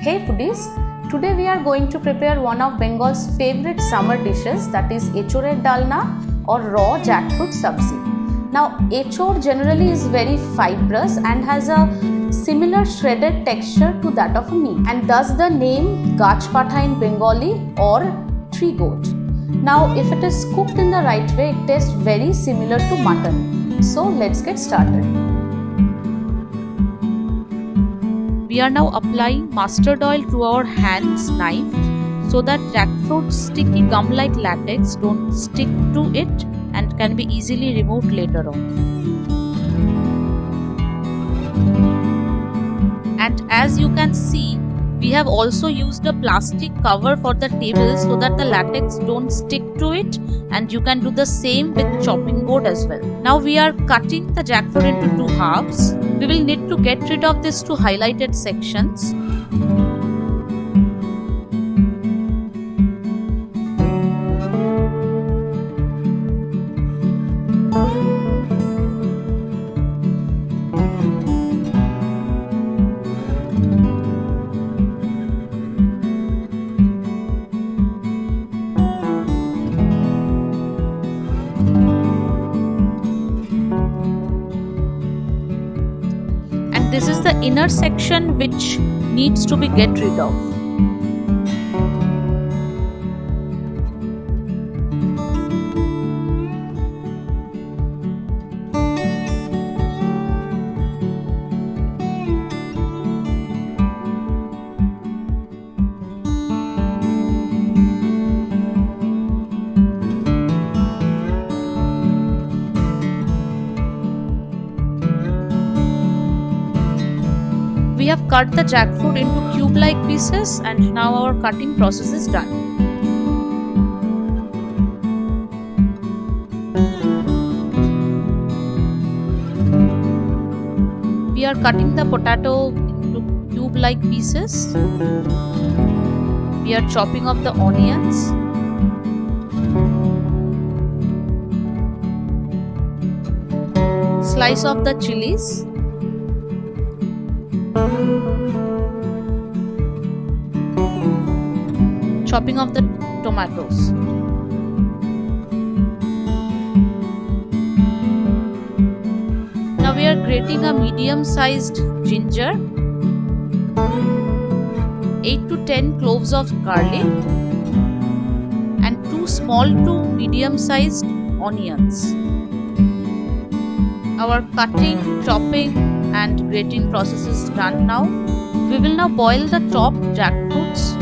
Hey foodies, today we are going to prepare one of Bengal's favorite summer dishes, that is Echorer Dalna or Raw Jack Fruit Sabji. Now Enchor generally is very fibrous and has a similar shredded texture to that of a meat, and thus the name Gach Patha in Bengali or tree goat. Now if it is cooked in the right way, it tastes very similar to mutton. So let's get started. We are now applying mustard oil to our hands, knife, so that jackfruit's sticky gum-like latex don't stick to it and can be easily removed later on. And as you can see, we have also used a plastic cover for the table so that the latex don't stick to it, and you can do the same with chopping board as well. Now we are cutting the jackfruit into two halves. We will need to get rid of these two highlighted sections. This is the inner section which needs to be get rid of. We have cut the jackfruit into cube-like pieces, and now our cutting process is done. We are cutting the potato into cube-like pieces. We are chopping up the onions. Slice off the chilies. Chopping of the tomatoes. Now we are grating a medium-sized ginger, 8 to 10 cloves of garlic, and 2 small to medium-sized onions. Our cutting, chopping, and grating process is done now. We will now boil the chopped jackfruits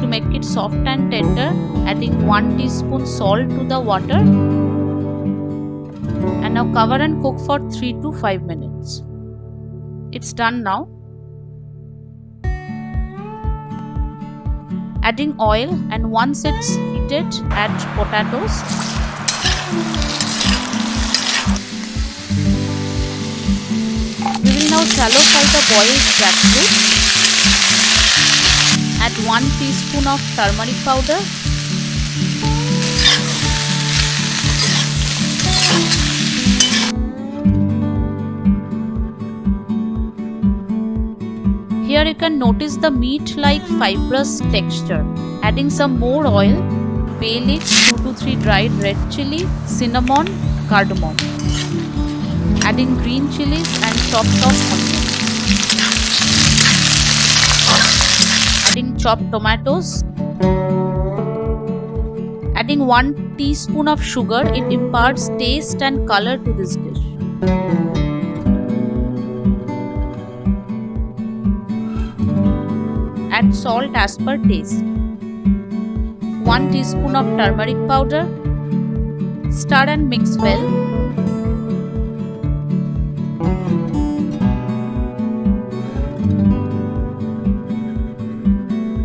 to make it soft and tender, adding 1 teaspoon salt to the water, and now cover and cook for 3 to 5 minutes. It's done now. Adding oil, and once it's heated, add potatoes. We will now shallow fry the boiled jackfruit. Add 1 teaspoon of turmeric powder, here you can notice the meat-like fibrous texture. Adding some more oil, bay leaf, 2 to 3 dried red chili, cinnamon, cardamom. Adding green chilies and chopped off onions. Adding chopped tomatoes. Adding 1 teaspoon of sugar, it imparts taste and color to this dish. Add salt as per taste. 1 teaspoon of turmeric powder. Stir and mix well.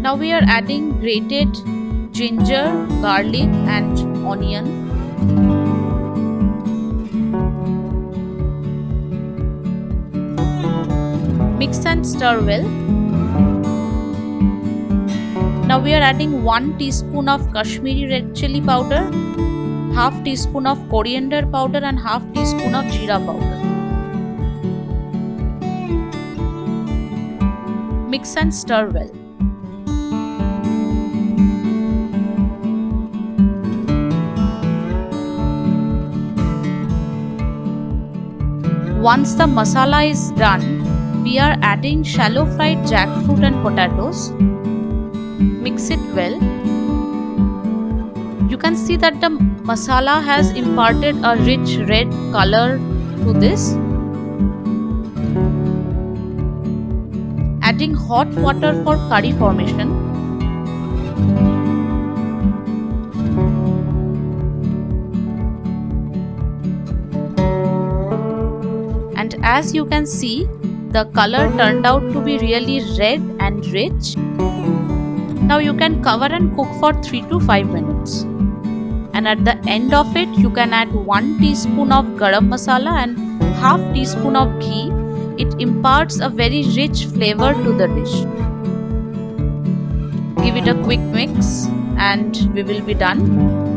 Now we are adding grated ginger, garlic, and onion. Mix and stir well. Now we are adding 1 teaspoon of Kashmiri red chili powder, half teaspoon of coriander powder, and half teaspoon of jeera powder. Mix and stir well. Once the masala is done, we are adding shallow fried jackfruit and potatoes. Mix it well. You can see that the masala has imparted a rich red color to this. Adding hot water for curry formation. And as you can see, the color turned out to be really red and rich. Now you can cover and cook for 3 to 5 minutes. And at the end of it, you can add 1 teaspoon of garam masala and half teaspoon of ghee. It imparts a very rich flavor to the dish. Give it a quick mix and we will be done.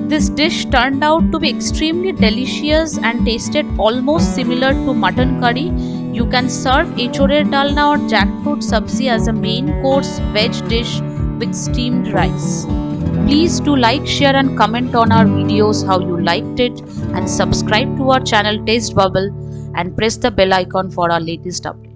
This dish turned out to be extremely delicious and tasted almost similar to mutton curry. You can serve Echorer Dalna or Jackfruit Sabji as a main course veg dish with steamed rice. Please do like, share and comment on our videos how you liked it, and subscribe to our channel Taste Bubble and press the bell icon for our latest updates.